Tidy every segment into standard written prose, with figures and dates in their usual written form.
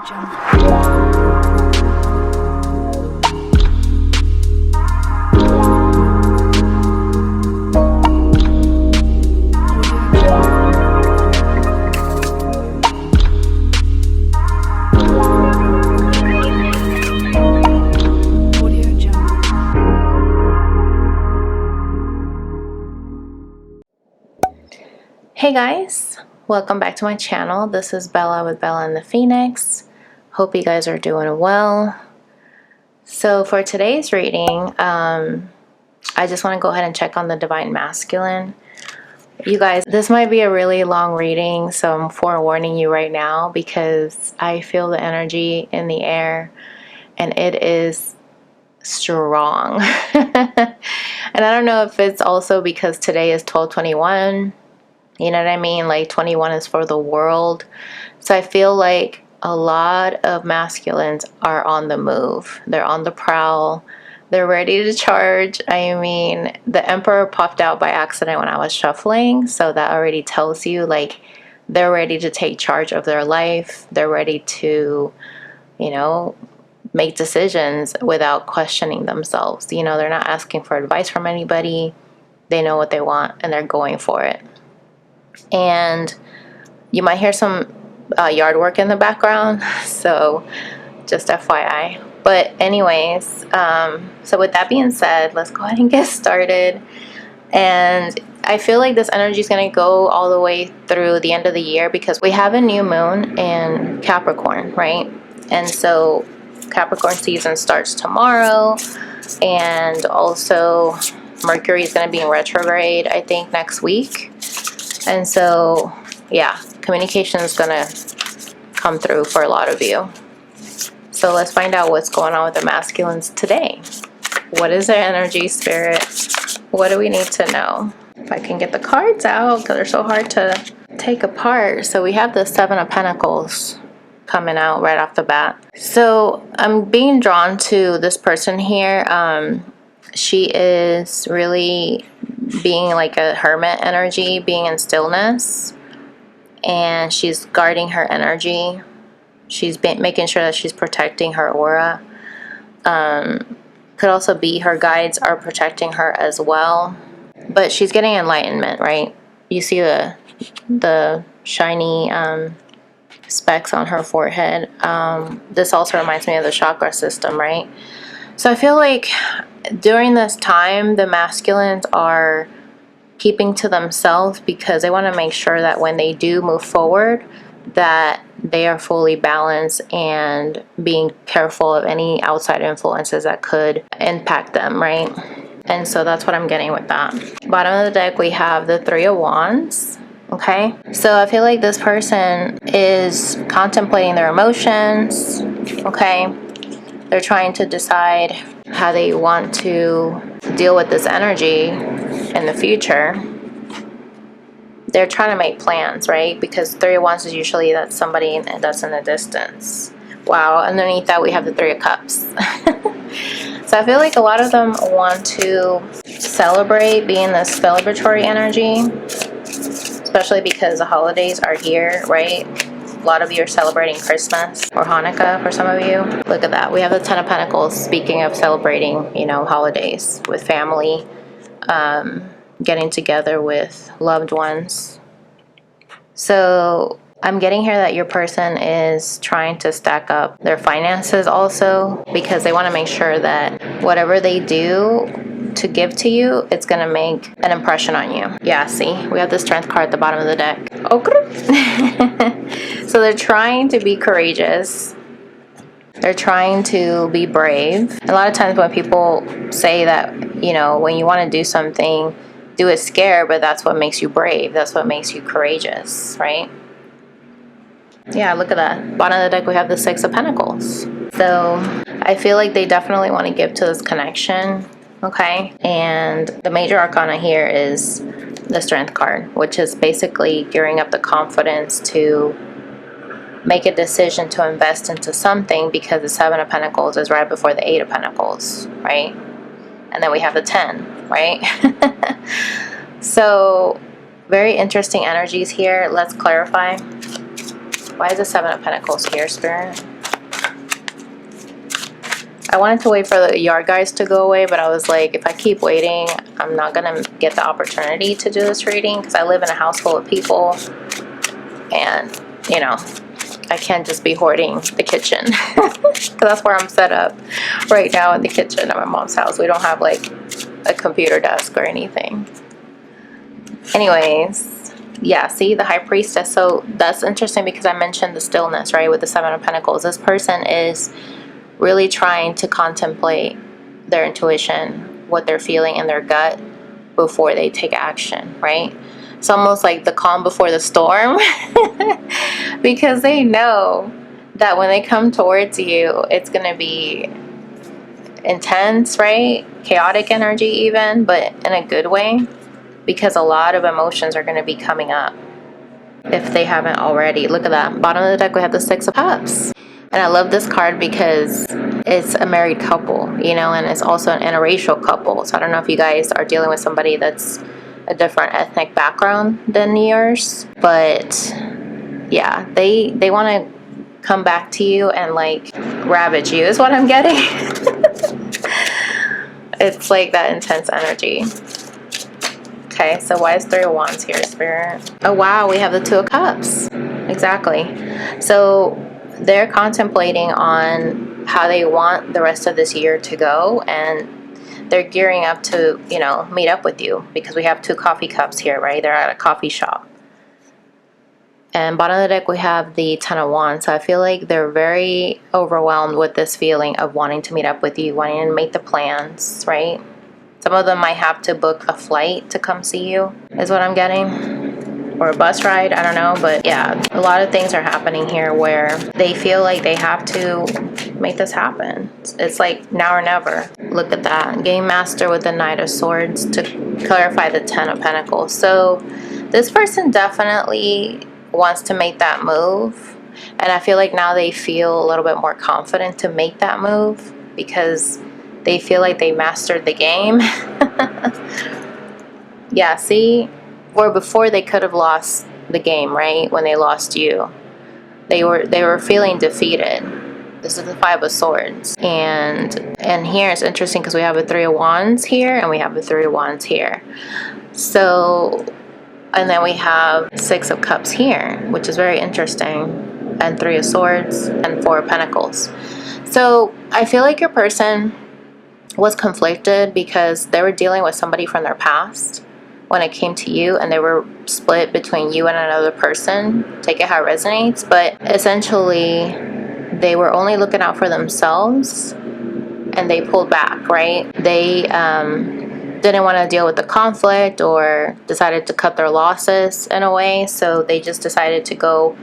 Hey guys, welcome back to my channel. This is Bella with Bella and the Phoenix. Hope you guys are doing well. So for today's reading, I just want to go ahead and check on the Divine Masculine. You guys, this might be a really long reading, so I'm forewarning you right now because I feel the energy in the air and it is strong. And I don't know if it's also because today is 12/21. You know what I mean? Like 21 is for the world. So I feel like a lot of masculines are on the move. They're on the prowl. They're ready to charge. I mean, the Emperor popped out by accident when I was shuffling. So that already tells you like they're ready to take charge of their life. They're ready to, you know, make decisions without questioning themselves. You know, they're not asking for advice from anybody. They know what they want and they're going for it. And you might hear some yard work in the background, so just FYI. But anyways, so with that being said, let's go ahead and get started. And I feel like this energy is going to go all the way through the end of the year because we have a new moon in Capricorn, right? And so Capricorn season starts tomorrow, and also Mercury is going to be in retrograde, I think, next week. And so, yeah, communication is going to come through for a lot of you. So let's find out what's going on with the masculines today. What is their energy, spirit? What do we need to know? If I can get the cards out, because they're so hard to take apart. So we have the Seven of Pentacles coming out right off the bat. So I'm being drawn to this person here. She is really being like a hermit energy, being in stillness, and she's guarding her energy. She's making sure that she's protecting her aura. Could also be her guides are protecting her as well, but she's getting enlightenment, right? You see the shiny specks on her forehead. This also reminds me of the chakra system, right? So I feel like during this time, the masculines are keeping to themselves because they want to make sure that when they do move forward, that they are fully balanced and being careful of any outside influences that could impact them, right? And so that's what I'm getting with that. Bottom of the deck, we have the Three of Wands. Okay, so I feel like this person is contemplating their emotions. Okay, they're trying to decide how they want to deal with this energy in the future. They're trying to make plans, right? Because Three of Wands is usually that's somebody that's in the distance. Wow, underneath that we have the Three of Cups. So I feel like a lot of them want to celebrate, be in this celebratory energy, especially because the holidays are here, right? A lot of you are celebrating Christmas or Hanukkah for some of you. Look at that. We have the Ten of Pentacles, speaking of celebrating, you know, holidays with family, getting together with loved ones. So I'm getting here that your person is trying to stack up their finances also because they want to make sure that whatever they do to give to you, it's going to make an impression on you. Yeah, see, we have the Strength card at the bottom of the deck. Okay. So they're trying to be courageous. They're trying to be brave. A lot of times when people say that, you know, when you want to do something, do it scared, but that's what makes you brave. That's what makes you courageous, right? Yeah, look at that. Bottom of the deck, we have the Six of Pentacles. So I feel like they definitely want to give to this connection. Okay, and the major arcana here is the Strength card, which is basically gearing up the confidence to make a decision to invest into something because the Seven of Pentacles is right before the Eight of Pentacles, right? And then we have the 10, right? So very interesting energies here. Let's clarify. Why is the Seven of Pentacles here, Spirit? I wanted to wait for the yard guys to go away, but I was like, if I keep waiting, I'm not gonna get the opportunity to do this reading because I live in a house full of people, and you know, I can't just be hoarding the kitchen because that's where I'm set up right now, in the kitchen at my mom's house. We don't have like a computer desk or anything. Anyways, yeah, see the High Priestess. So that's interesting because I mentioned the stillness, right, with the Seven of Pentacles. This person is really trying to contemplate their intuition, what they're feeling in their gut before they take action, right? It's almost like the calm before the storm because they know that when they come towards you, it's going to be intense, right? Chaotic energy even, but in a good way, because a lot of emotions are going to be coming up if they haven't already. Look at that. Bottom of the deck, we have the Six of Cups. And I love this card because it's a married couple, you know, and it's also an interracial couple. So I don't know if you guys are dealing with somebody that's a different ethnic background than yours, but yeah, they want to come back to you and like ravage you is what I'm getting. It's like that intense energy. Okay, so why is Three of Wands here, Spirit? Oh wow, we have the Two of Cups. Exactly. So they're contemplating on how they want the rest of this year to go, and they're gearing up to, you know, meet up with you because we have two coffee cups here, right? They're at a coffee shop. And bottom of the deck, we have the Ten of Wands. So I feel like they're very overwhelmed with this feeling of wanting to meet up with you, wanting to make the plans, right? Some of them might have to book a flight to come see you, is what I'm getting. Or a bus ride, I don't know. But yeah, a lot of things are happening here where they feel like they have to make this happen. It's like now or never. Look at that. Game Master with the Knight of Swords to clarify the Ten of Pentacles. So this person definitely wants to make that move. And I feel like now they feel a little bit more confident to make that move because they feel like they mastered the game. Yeah, see? Or before they could have lost the game, right? When they lost you. They were feeling defeated. This is the Five of Swords. And here it's interesting because we have a Three of Wands here and we have a Three of Wands here. So, and then we have Six of Cups here, which is very interesting. And Three of Swords and Four of Pentacles. So I feel like your person was conflicted because they were dealing with somebody from their past when it came to you, and they were split between you and another person. Take it how it resonates, but essentially they were only looking out for themselves and they pulled back, right? They didn't want to deal with the conflict or decided to cut their losses in a way, so they just decided to go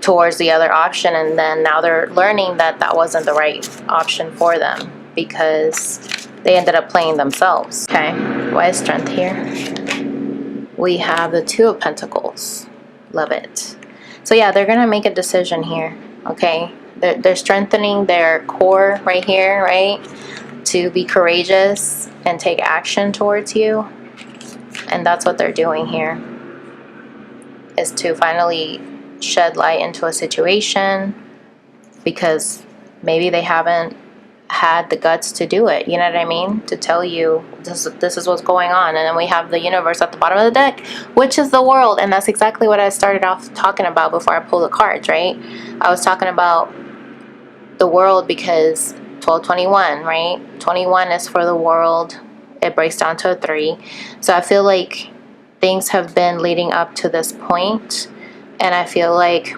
towards the other option, and then now they're learning that that wasn't the right option for them because they ended up playing themselves. Okay, why is Strength here? We have the Two of Pentacles. Love it. So yeah, they're gonna make a decision here. Okay, they're strengthening their core right here, right, to be courageous and take action towards you. And that's what they're doing here, is to finally shed light into a situation because maybe they haven't had the guts to do it, you know what I mean, to tell you this is what's going on. And then we have the Universe at the bottom of the deck, which is the world, and that's exactly what I started off talking about before I pulled the cards, right? I was talking about the world because 1221, right? 21 is for the world. It breaks down to a 3. So I feel like things have been leading up to this point, and I feel like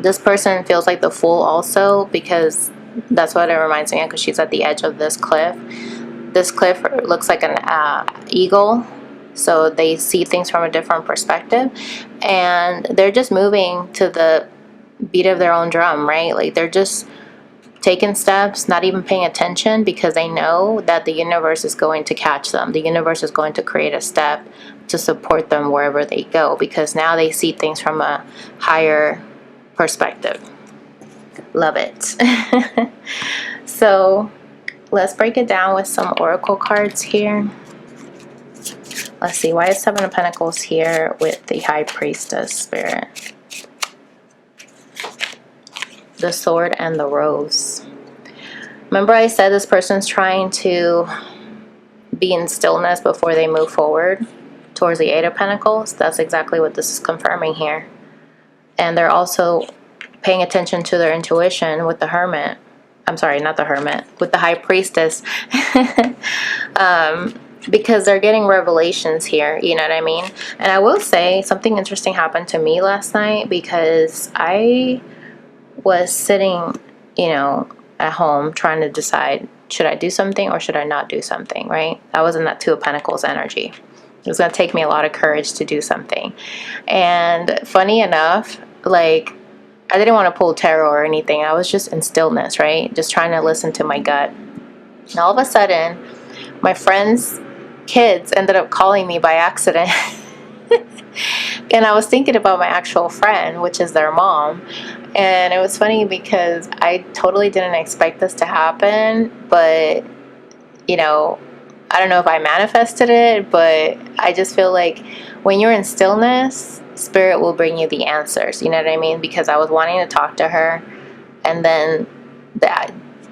this person feels like the Fool also, because that's what it reminds me of, because she's at the edge of this cliff. This cliff looks like an eagle, so they see things from a different perspective, and they're just moving to the beat of their own drum, right? Like they're just taking steps, not even paying attention, because they know that the universe is going to catch them. The universe is going to create a step to support them wherever they go, because now they see things from a higher perspective. Love it. So let's break it down with some oracle cards here. Let's see, why is Seven of Pentacles here with the High Priestess, Spirit? The Sword and the Rose. Remember I said this person's trying to be in stillness before they move forward towards the Eight of Pentacles? That's exactly what this is confirming here. And they're also paying attention to their intuition with the Hermit. I'm sorry, not the Hermit, with the High Priestess. Because they're getting revelations here, you know what I mean? And I will say something interesting happened to me last night, because I was sitting, you know, at home trying to decide, should I do something or should I not do something, right? I was in that Two of Pentacles energy. It was going to take me a lot of courage to do something. And funny enough, like, I didn't want to pull tarot or anything. I was just in stillness, right? Just trying to listen to my gut. And all of a sudden, my friends' kids ended up calling me by accident. And I was thinking about my actual friend, which is their mom. And it was funny because I totally didn't expect this to happen. But, you know, I don't know if I manifested it, but I just feel like when you're in stillness, Spirit will bring you the answers. You know what I mean? Because I was wanting to talk to her, and then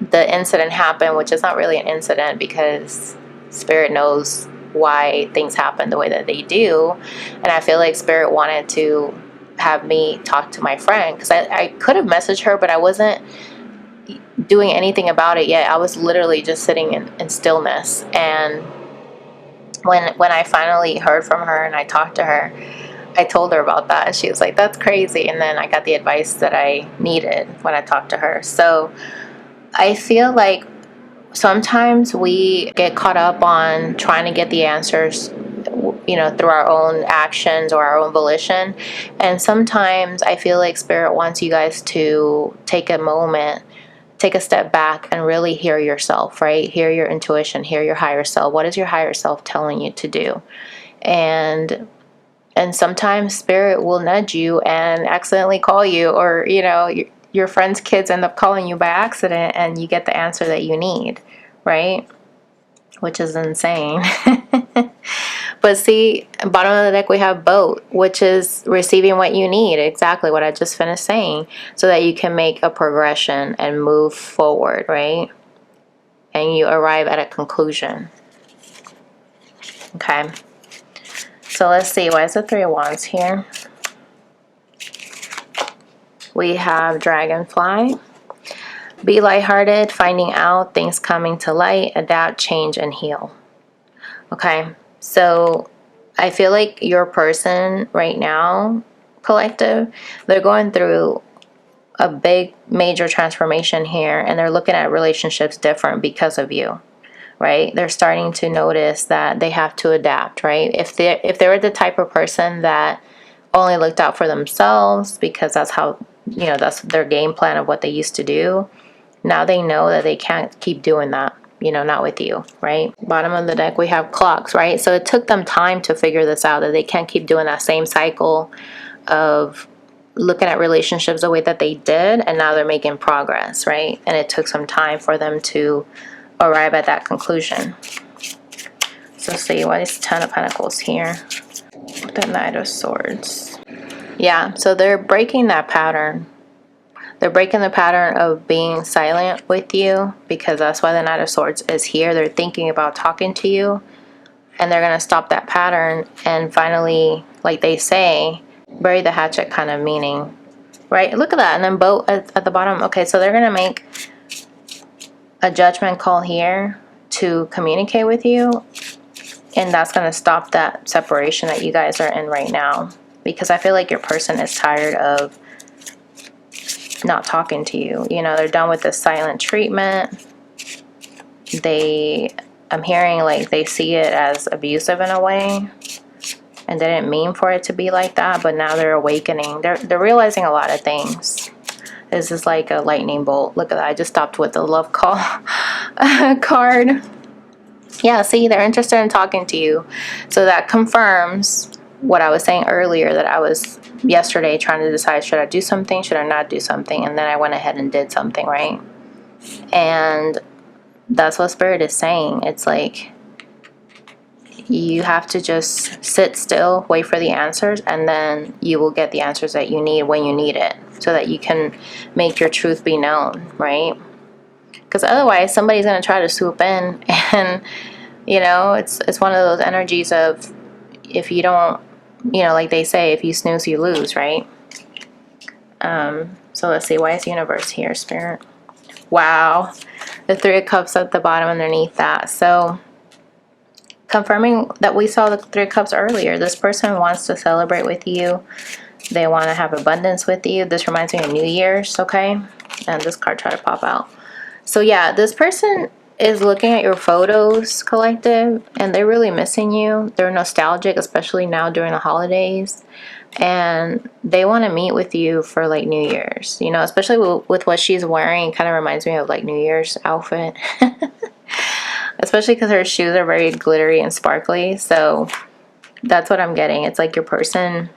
the incident happened, which is not really an incident because Spirit knows why things happen the way that they do. And I feel like Spirit wanted to have me talk to my friend, because I could have messaged her, but I wasn't doing anything about it yet. I was literally just sitting in stillness. And when I finally heard from her and I talked to her, I told her about that, and she was like, that's crazy. And then I got the advice that I needed when I talked to her. So I feel like sometimes we get caught up on trying to get the answers, you know, through our own actions or our own volition. And sometimes I feel like Spirit wants you guys to take a moment, take a step back, and really hear yourself, right? Hear your intuition, hear your higher self. What is your higher self telling you to do? And sometimes Spirit will nudge you and accidentally call you, or, you know, your friend's kids end up calling you by accident, and you get the answer that you need, right? Which is insane. But see, bottom of the deck we have Boat, which is receiving what you need. Exactly what I just finished saying, so that you can make a progression and move forward, right? And you arrive at a conclusion. Okay. So let's see, why is the Three of Wands here? We have Dragonfly. Be lighthearted, finding out, things coming to light, adapt, change, and heal. Okay, so I feel like your person right now, collective, they're going through a big major transformation here, and they're looking at relationships different because of you, right? They're starting to notice that they have to adapt, right? If they were the type of person that only looked out for themselves because that's how, you know, that's their game plan of what they used to do, now they know that they can't keep doing that, you know, not with you, right? Bottom of the deck, we have Clocks, right? So it took them time to figure this out, that they can't keep doing that same cycle of looking at relationships the way that they did, and now they're making progress, right? And it took some time for them to arrive at that conclusion. So see, what is Ten of Pentacles here? The Knight of Swords. Yeah, so they're breaking that pattern. They're breaking the pattern of being silent with you, because that's why the Knight of Swords is here. They're thinking about talking to you, and they're going to stop that pattern and finally, like they say, bury the hatchet kind of meaning, right? Look at that. And then Boat at the bottom. Okay, so they're going to make a judgment call here to communicate with you, and that's going to stop that separation that you guys are in right now, because I feel like your person is tired of not talking to you. You know, they're done with the silent treatment. I'm hearing like they see it as abusive in a way, and they didn't mean for it to be like that, but now they're awakening. They're realizing a lot of things. This is like a lightning bolt. Look at that. I just stopped with the love call card. Yeah, see, they're interested in talking to you. So that confirms what I was saying earlier, that I was yesterday trying to decide, should I do something, should I not do something? And then I went ahead and did something, right? And that's what Spirit is saying. It's like you have to just sit still, wait for the answers, and then you will get the answers that you need when you need it, so that you can make your truth be known, right? Because otherwise somebody's going to try to swoop in, and you know, it's one of those energies of, if you don't, you know, like they say, if you snooze you lose, right? So let's see, why is universe here, Spirit? Wow, the Three of Cups at the bottom underneath that. So confirming that we saw the Three of Cups earlier. This person wants to celebrate with you. They want to have abundance with you. This reminds me of New Year's, okay? And this card tried to pop out. So yeah, this person is looking at your photos, collective, and they're really missing you. They're nostalgic, especially now during the holidays. And they want to meet with you for like New Year's, you know, especially with what she's wearing. It kind of reminds me of like New Year's outfit. Especially because her shoes are very glittery and sparkly. So that's what I'm getting. It's like your person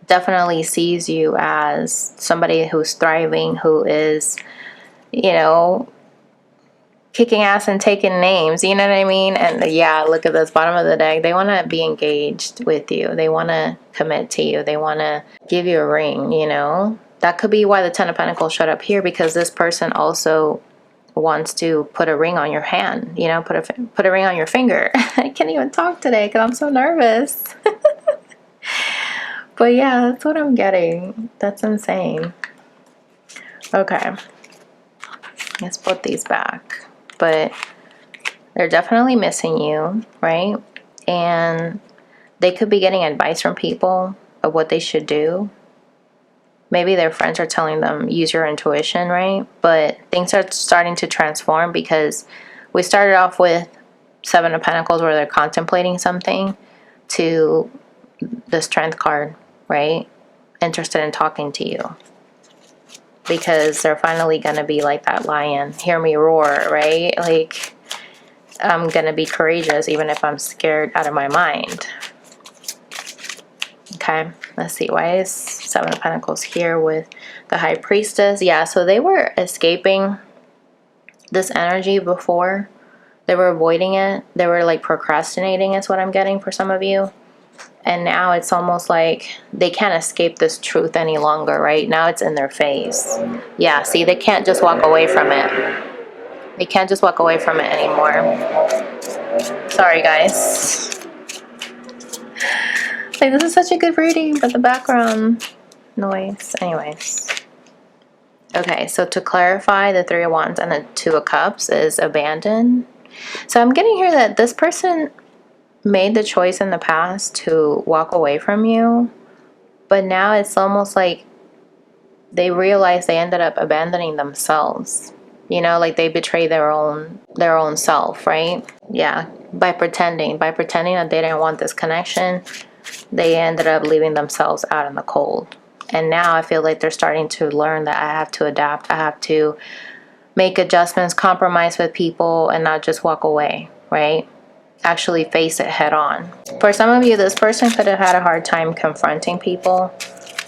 definitely sees you as somebody who's thriving, who is, you know, kicking ass and taking names, you know what I mean? And yeah, look at this bottom of the deck. They want to be engaged with you. They want to commit to you. They want to give you a ring, you know? That could be why the Ten of Pentacles showed up here, because this person also wants to put a ring on your hand, you know, put a ring on your finger. I can't even talk today because I'm so nervous. But yeah, that's what I'm getting. That's insane. Okay. Let's put these back. But they're definitely missing you, right? And they could be getting advice from people of what they should do. Maybe their friends are telling them, use your intuition, right? But things are starting to transform, because we started off with Seven of Pentacles where they're contemplating something, to the Strength card, right? Interested in talking to you. Because they're finally going to be like that lion. Hear me roar, right? Like, I'm going to be courageous even if I'm scared out of my mind. Okay, let's see. Why is Seven of Pentacles here with the High Priestess? Yeah, so they were escaping this energy before. They were avoiding it. They were like procrastinating is what I'm getting for some of you. And now it's almost like they can't escape this truth any longer, right? Now it's in their face. Yeah, see, they can't just walk away from it. They can't just walk away from it anymore. Sorry, guys. Like, this is such a good reading, but the background noise. Anyways. Okay, so to clarify, the Three of Wands and the Two of Cups is abandon. So I'm getting here that this person made the choice in the past to walk away from you, but now it's almost like they realize they ended up abandoning themselves. You know, like they betray their own self, right? Yeah, by pretending that they didn't want this connection, they ended up leaving themselves out in the cold. And now I feel like they're starting to learn that I have to adapt. I have to make adjustments, compromise with people, and not just walk away, right? Actually face it head on. For some of you, this person could have had a hard time confronting people.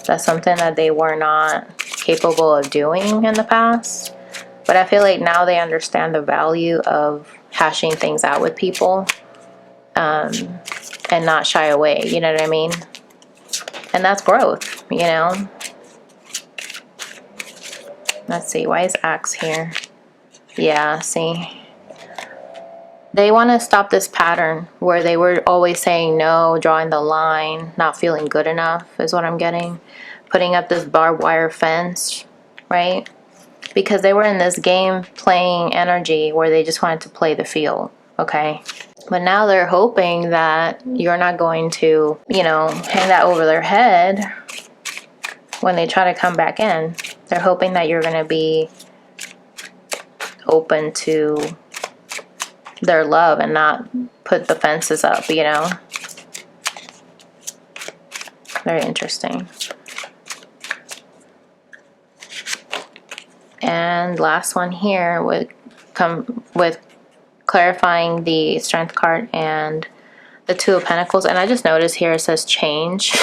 That's something that they were not capable of doing in the past. But I feel like now they understand the value of hashing things out with people, and not shy away, you know what I mean? And that's growth, you know? Let's see, why is Axe here? Yeah, see? They want to stop this pattern where they were always saying no, drawing the line, not feeling good enough is what I'm getting. Putting up this barbed wire fence, right? Because they were in this game playing energy where they just wanted to play the field, okay? But now they're hoping that you're not going to, you know, hang that over their head when they try to come back in. They're hoping that you're going to be open to their love and not put the fences up, you know? Very interesting. And last one here would come with clarifying the Strength card and the Two of Pentacles. And I just noticed here it says change.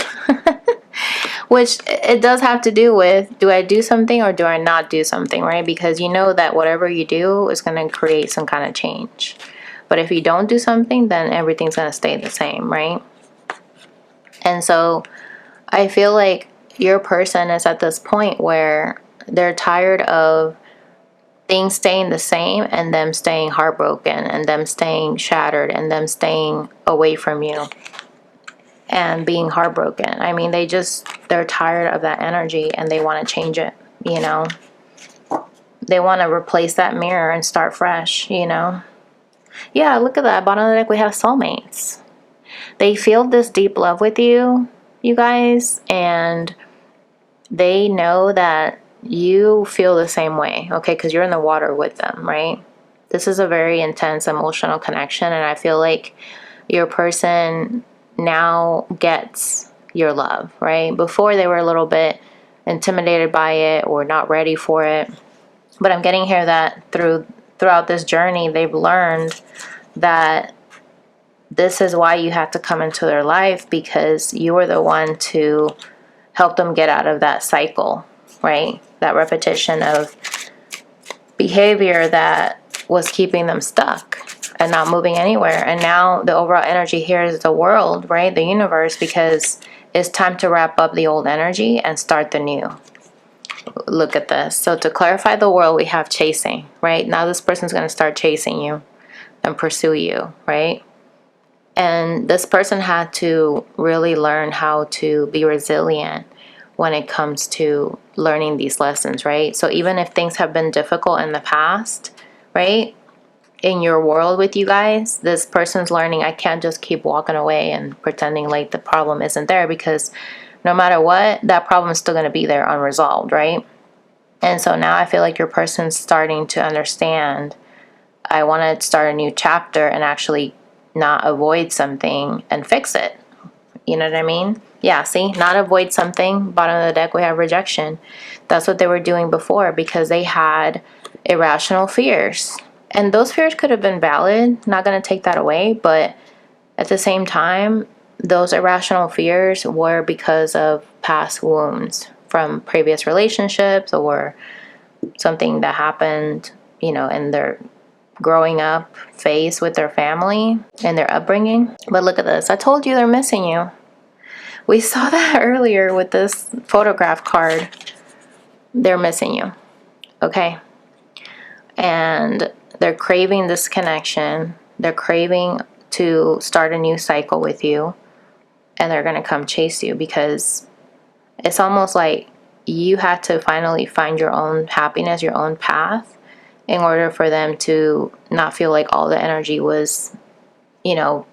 Which it does have to do with, do I do something or do I not do something, right? Because you know that whatever you do is going to create some kind of change. But if you don't do something, then everything's going to stay the same, right? And so I feel like your person is at this point where they're tired of things staying the same and them staying heartbroken and them staying shattered and them staying away from you and being heartbroken. I mean, they're tired of that energy and they want to change it, you know. They want to replace that mirror and start fresh, you know. Yeah, look at that. Bottom of the deck, we have soulmates. They feel this deep love with you, you guys, and they know that you feel the same way, okay, because you're in the water with them, right? This is a very intense emotional connection, and I feel like your person now gets your love, right? Before they were a little bit intimidated by it or not ready for it, but I'm getting here that throughout this journey, they've learned that this is why you have to come into their life, because you were the one to help them get out of that cycle, right? That repetition of behavior that was keeping them stuck and not moving anywhere. And now the overall energy here is the world, right? The universe, because it's time to wrap up the old energy and start the new. Look at this. So to clarify the world, we have chasing, right? Now this person's going to start chasing you and pursue you, right? And this person had to really learn how to be resilient when it comes to learning these lessons, right? So even if things have been difficult in the past, right, in your world with you guys, this person's learning, I can't just keep walking away and pretending like the problem isn't there, because no matter what, that problem is still going to be there unresolved, right? And so now I feel like your person's starting to understand, I want to start a new chapter and actually not avoid something and fix it. You know what I mean? Yeah, see, not avoid something. Bottom of the deck, we have rejection. That's what they were doing before, because they had irrational fears. And those fears could have been valid. Not going to take that away. But at the same time, those irrational fears were because of past wounds from previous relationships or something that happened, you know, in their growing up phase with their family and their upbringing. But look at this. I told you they're missing you. We saw that earlier with this photograph card. They're missing you. Okay? And they're craving this connection. They're craving to start a new cycle with you. And they're going to come chase you, because it's almost like you had to finally find your own happiness, your own path, in order for them to not feel like all the energy was, you know,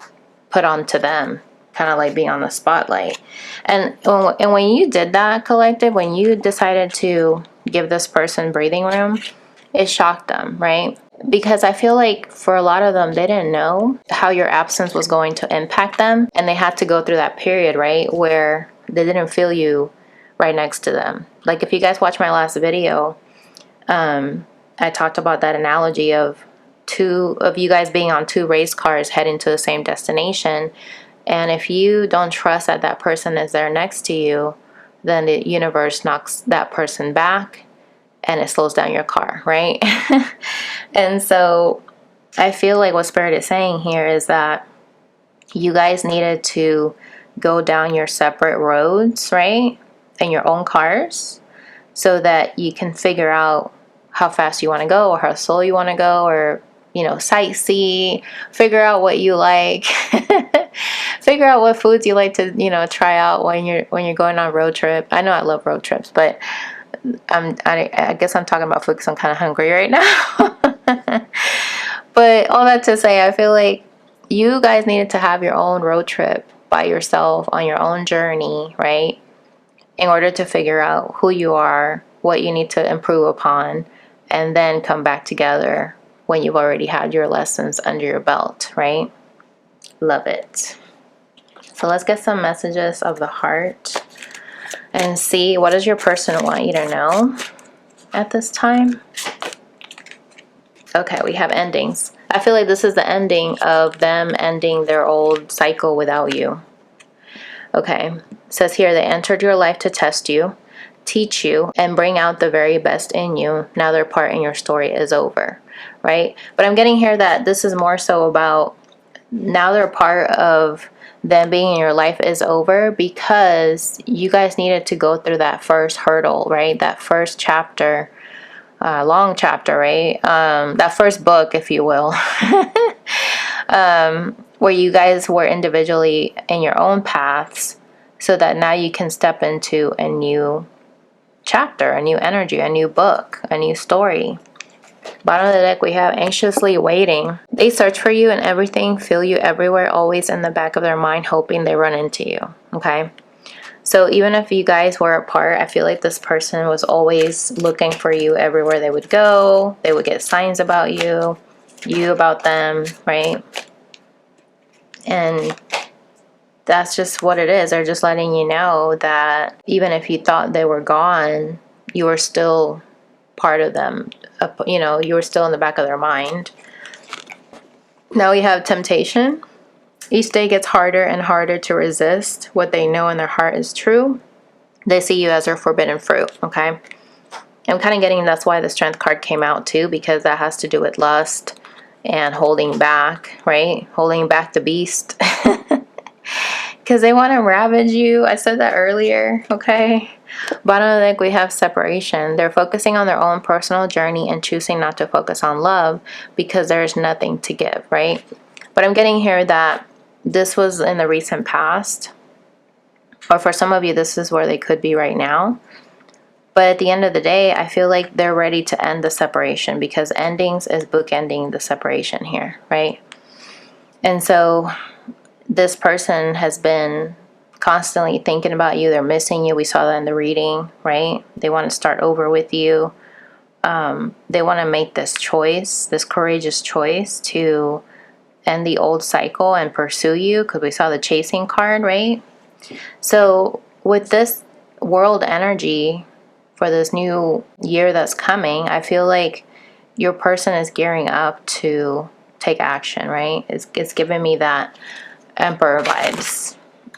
put onto them, kind of like being on the spotlight. And when you did that, collective, when you decided to give this person breathing room, it shocked them, right? Because I feel like for a lot of them, they didn't know how your absence was going to impact them. And they had to go through that period, right, where they didn't feel you right next to them. Like if you guys watch my last video, I talked about that analogy of two of you guys being on two race cars heading to the same destination. And if you don't trust that that person is there next to you, then the universe knocks that person back and it slows down your car, right? And so I feel like what Spirit is saying here is that you guys needed to go down your separate roads, right? In your own cars, so that you can figure out how fast you want to go or how slow you want to go, or, you know, sightsee, figure out what you like, figure out what foods you like to, you know, try out when you're going on a road trip. I know I love road trips, but I guess I'm talking about food because I'm kind of hungry right now. But all that to say, I feel like you guys needed to have your own road trip by yourself on your own journey, right? In order to figure out who you are, what you need to improve upon, and then come back together when you've already had your lessons under your belt, right? Love it. So let's get some messages of the heart and see, what does your person want you to know at this time? Okay, we have endings. I feel like this is the ending of them ending their old cycle without you. Okay, it says here, they entered your life to test you, teach you, and bring out the very best in you. Now their part in your story is over, right? But I'm getting here that this is more so about now their part of them being in your life is over, because you guys needed to go through that first hurdle, right? That first chapter long chapter, right? That first book, if you will, where you guys were individually in your own paths, so that now you can step into a new chapter, a new energy, a new book, a new story. Bottom of the deck, we have anxiously waiting. They search for you and everything, feel you everywhere, always in the back of their mind, hoping they run into you. Okay? So even if you guys were apart, I feel like this person was always looking for you everywhere they would go. They would get signs about you about them, right? And that's just what it is. They're just letting you know that even if you thought they were gone, you were still part of them. You know, you were still in the back of their mind. Now we have temptation. Each day gets harder and harder to resist what they know in their heart is true. They see you as their forbidden fruit, okay? I'm kind of getting that's why the Strength card came out too, because that has to do with lust and holding back, right? Holding back the beast. Because they want to ravage you. I said that earlier, okay? Bottom of the deck, we have separation. They're focusing on their own personal journey and choosing not to focus on love because there's nothing to give, right? But I'm getting here that this was in the recent past. Or for some of you, this is where they could be right now. But at the end of the day, I feel like they're ready to end the separation, because endings is bookending the separation here, right? And so this person has been constantly thinking about you. They're missing you. We saw that in the reading, right? They want to start over with you. They want to make this choice, this courageous choice to end the old cycle and pursue you, because we saw the chasing card, right? So with this world energy for this new year that's coming, I feel like your person is gearing up to take action, right? It's giving me that Emperor vibes.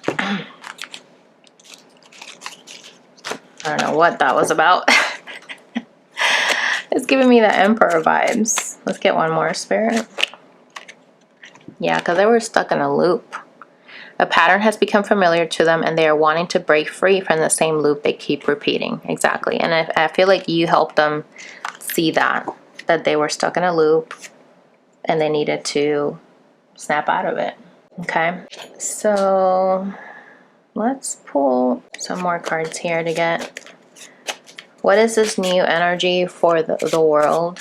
I don't know what that was about. It's giving me the Emperor vibes. Let's get one more, Spirit. Yeah, because they were stuck in a loop. A pattern has become familiar to them and they are wanting to break free from the same loop they keep repeating. Exactly. And I feel like you helped them see that they were stuck in a loop and they needed to snap out of it. Okay, so let's pull some more cards here to get, what is this new energy for the world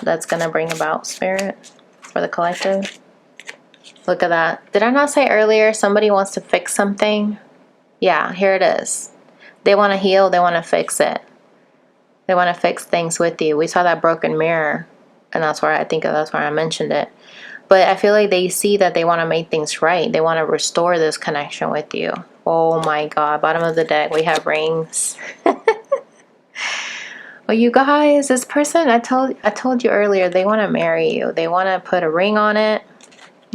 that's going to bring about, Spirit, for the collective? Look at that. Did I not say earlier somebody wants to fix something? Yeah, here it is. They want to heal. They want to fix it. They want to fix things with you. We saw that broken mirror, and that's where I mentioned it. But I feel like they see that they want to make things right. They want to restore this connection with you. Oh my God. Bottom of the deck, we have rings. Well, you guys, this person, I told you earlier, they want to marry you. They want to put a ring on it.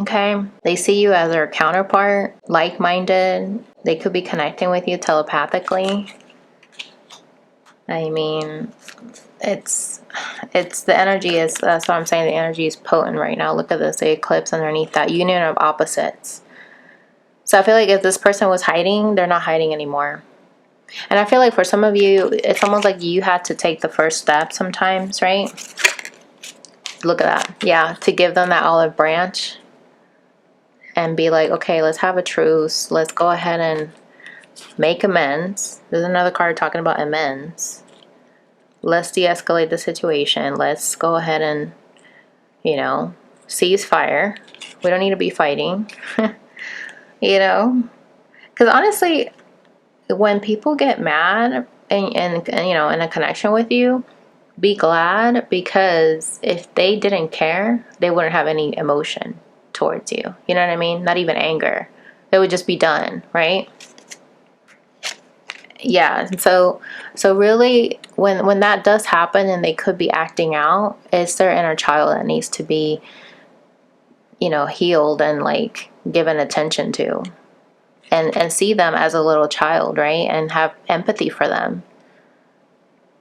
Okay? They see you as their counterpart, like-minded. They could be connecting with you telepathically. I mean, it's the energy is, that's what I'm saying, the energy is potent right now. Look at this, the eclipse underneath that, union of opposites. So I feel like if this person was hiding, they're not hiding anymore. And I feel like for some of you, it's almost like you had to take the first step sometimes, right? Look at that. Yeah, to give them that olive branch and be like, okay, let's have a truce. Let's go ahead and make amends. There's another card talking about amends. Let's de-escalate the situation. Let's go ahead and, you know, cease fire. We don't need to be fighting. You know? Because honestly, when people get mad and you know, in a connection with you, be glad, because if they didn't care, they wouldn't have any emotion towards you. You know what I mean? Not even anger. It would just be done, right? Yeah, so really, when that does happen and they could be acting out, it's their inner child that needs to be, you know, healed and like given attention to, and see them as a little child, right? And have empathy for them.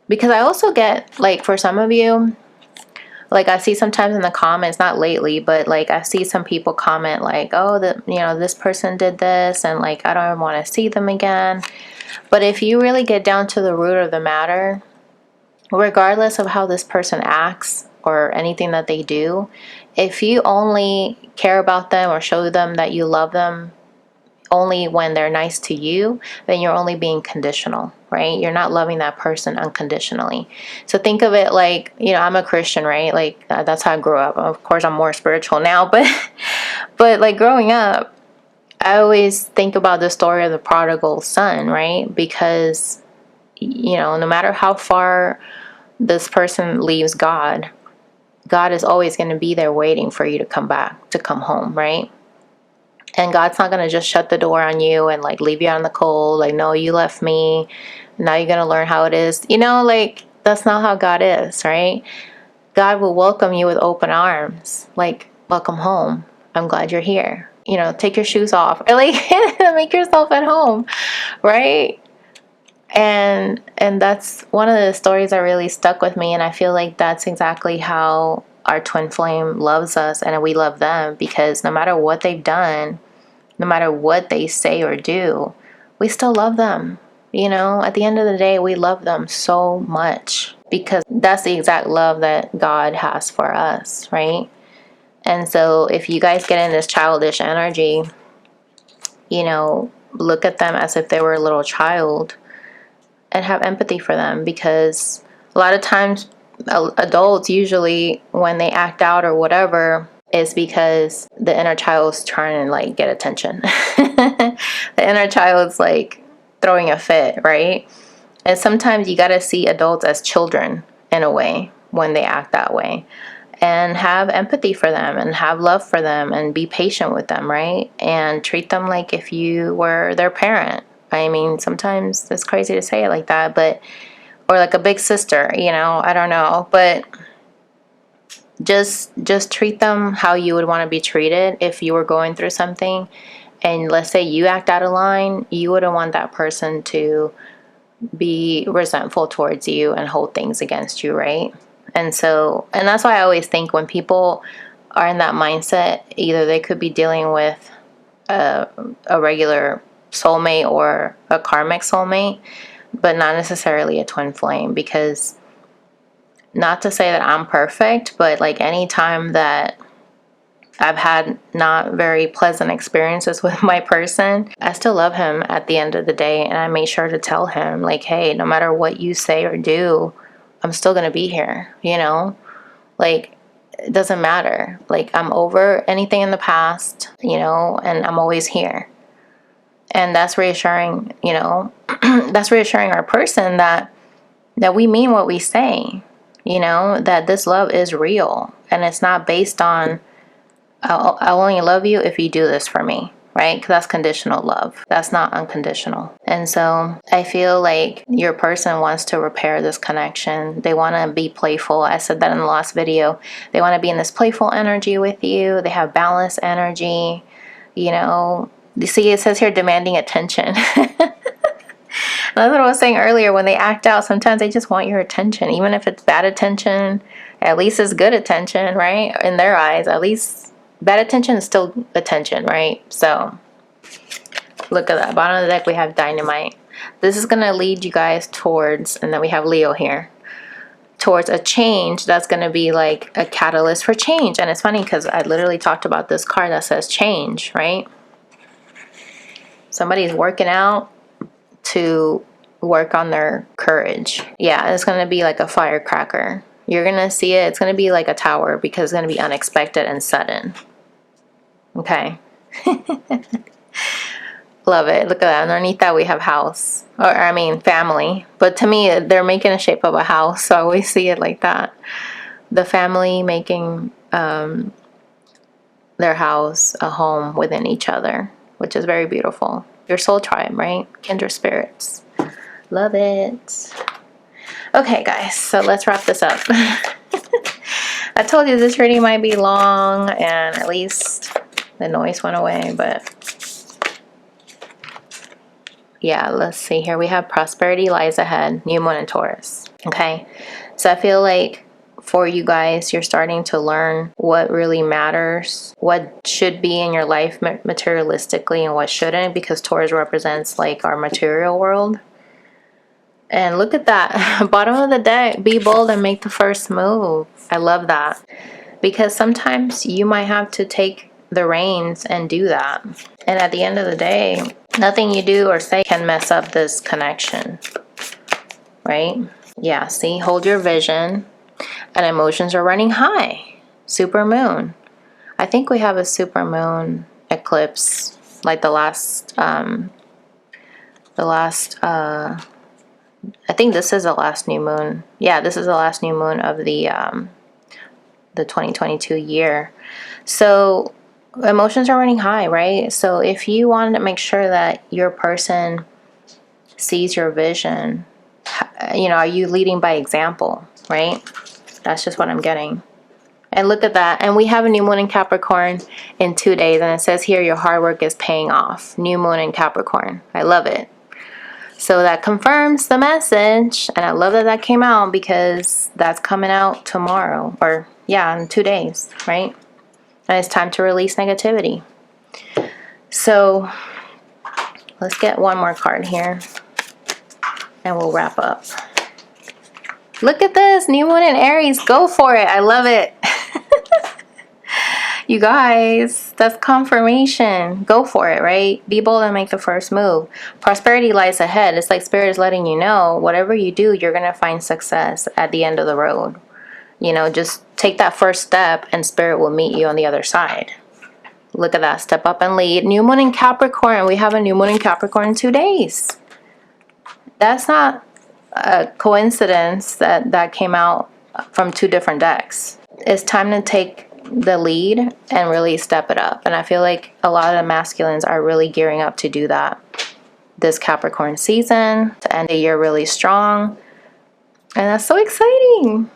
Because I also get, like, for some of you, like I see sometimes in the comments, not lately, but like I see some people comment like, oh, you know, this person did this and like I don't want to see them again. But if you really get down to the root of the matter, regardless of how this person acts or anything that they do, if you only care about them or show them that you love them only when they're nice to you, then you're only being conditional, right? You're not loving that person unconditionally. So think of it like, you know, I'm a Christian, right? Like that's how I grew up. Of course, I'm more spiritual now, but like growing up, I always think about the story of the prodigal son, right? Because, you know, no matter how far this person leaves God, God is always going to be there waiting for you to come back, to come home, right? And God's not going to just shut the door on you and like leave you out in the cold. Like, no, you left me. Now you're going to learn how it is. You know, like that's not how God is, right? God will welcome you with open arms. Like, welcome home. I'm glad you're here. You know, take your shoes off. Like, make yourself at home, right? And that's one of the stories that really stuck with me. And I feel like that's exactly how our twin flame loves us and we love them, because no matter what they've done, no matter what they say or do, we still love them. You know, at the end of the day, we love them so much because that's the exact love that God has for us, right? And so if you guys get in this childish energy, you know, look at them as if they were a little child and have empathy for them, because a lot of times adults usually when they act out or whatever is because the inner child's trying to like get attention. The inner child's like throwing a fit, right? And sometimes you got to see adults as children in a way when they act that way, and have empathy for them and have love for them and be patient with them, right? And treat them like if you were their parent. I mean, sometimes it's crazy to say it like that, but, or like a big sister, you know, I don't know, but just treat them how you would want to be treated if you were going through something. And let's say you act out of line, you wouldn't want that person to be resentful towards you and hold things against you, right? And so, and that's why I always think when people are in that mindset, either they could be dealing with a regular soulmate or a karmic soulmate, but not necessarily a twin flame. Because not to say that I'm perfect, but like any time that I've had not very pleasant experiences with my person, I still love him at the end of the day. And I make sure to tell him like, hey, no matter what you say or do, I'm still going to be here, you know? Like, it doesn't matter. Like, I'm over anything in the past, you know, and I'm always here. And that's reassuring, you know, that's reassuring our person that we mean what we say, you know, that this love is real and it's not based on I'll only love you if you do this for me, right? Because that's conditional love. That's not unconditional. And so I feel like your person wants to repair this connection. They want to be playful. I said that in the last video. They want to be in this playful energy with you. They have balanced energy, you know. You see, it says here demanding attention. That's what I was saying earlier. When they act out, sometimes they just want your attention. Even if it's bad attention, at least it's good attention, right? In their eyes, at least bad attention is still attention, right? So look at that. Bottom of the deck, we have dynamite. This is going to lead you guys towards, and then we have Leo here, towards a change that's going to be like a catalyst for change. And it's funny because I literally talked about this card that says change, right? Somebody's working out to work on their courage. Yeah, it's going to be like a firecracker. You're going to see it. It's going to be like a tower because it's going to be unexpected and sudden. Okay. Love it. Look at that. Underneath that we have house. Or I mean family. But to me, they're making a shape of a house. So I always see it like that. The family making their house a home within each other, which is very beautiful. Your soul tribe, right? Kindred spirits. Love it. Okay, guys. So let's wrap this up. I told you this reading might be long, and at least the noise went away, but yeah, let's see here. We have prosperity lies ahead, new moon in Taurus. Okay, so I feel like for you guys, you're starting to learn what really matters, what should be in your life materialistically and what shouldn't, because Taurus represents like our material world. And look at that. Bottom of the deck. Be bold and make the first move. I love that. Because sometimes you might have to take the reins and do that. And at the end of the day, nothing you do or say can mess up this connection. Right? Yeah, see? Hold your vision. And emotions are running high. Super moon. I think we have a super moon eclipse. Like I think this is the last new moon. Yeah, this is the last new moon of the 2022 year. So emotions are running high, right? So if you wanted to make sure that your person sees your vision, you know, are you leading by example, right? That's just what I'm getting. And look at that. And we have a new moon in Capricorn in 2 days. And it says here, your hard work is paying off. New moon in Capricorn. I love it. So that confirms the message. And I love that that came out because that's coming out tomorrow. Or, yeah, in 2 days, right? And it's time to release negativity. So let's get one more card here. And we'll wrap up. Look at this. New moon in Aries. Go for it. I love it. You guys, that's confirmation. Go for it, right? Be bold and make the first move. Prosperity lies ahead. It's like Spirit is letting you know, whatever you do, you're going to find success at the end of the road. You know, just take that first step and Spirit will meet you on the other side. Look at that. Step up and lead. New moon in Capricorn. We have a new moon in Capricorn in 2 days. That's not a coincidence that that came out from 2 different decks. It's time to take the lead and really step it up. And I feel like a lot of the masculines are really gearing up to do that this Capricorn season, to end the year really strong. And that's so exciting.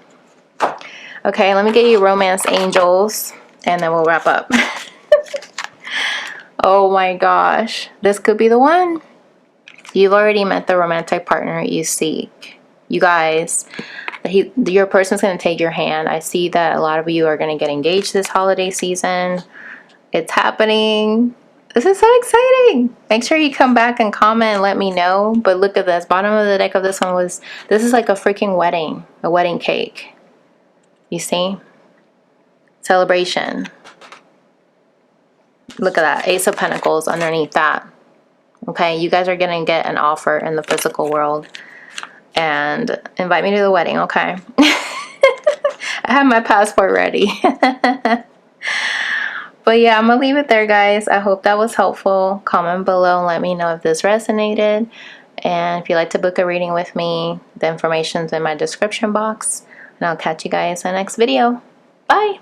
Okay, let me get you romance angels and then we'll wrap up. Oh my gosh, this could be the one. You've already met the romantic partner you seek. You guys, your person's going to take your hand. I see that a lot of you are going to get engaged this holiday season. It's happening. This is so exciting. Make sure you come back and comment and let me know. But look at this. Bottom of the deck of this one was, this is like a freaking wedding. A wedding cake. You see? Celebration. Look at that. Ace of Pentacles underneath that. Okay, you guys are going to get an offer in the physical world. And invite me to the wedding, okay? I have my passport ready. But yeah, I'm going to leave it there, guys. I hope that was helpful. Comment below and let me know if this resonated. And if you'd like to book a reading with me, the information's in my description box. And I'll catch you guys in the next video. Bye!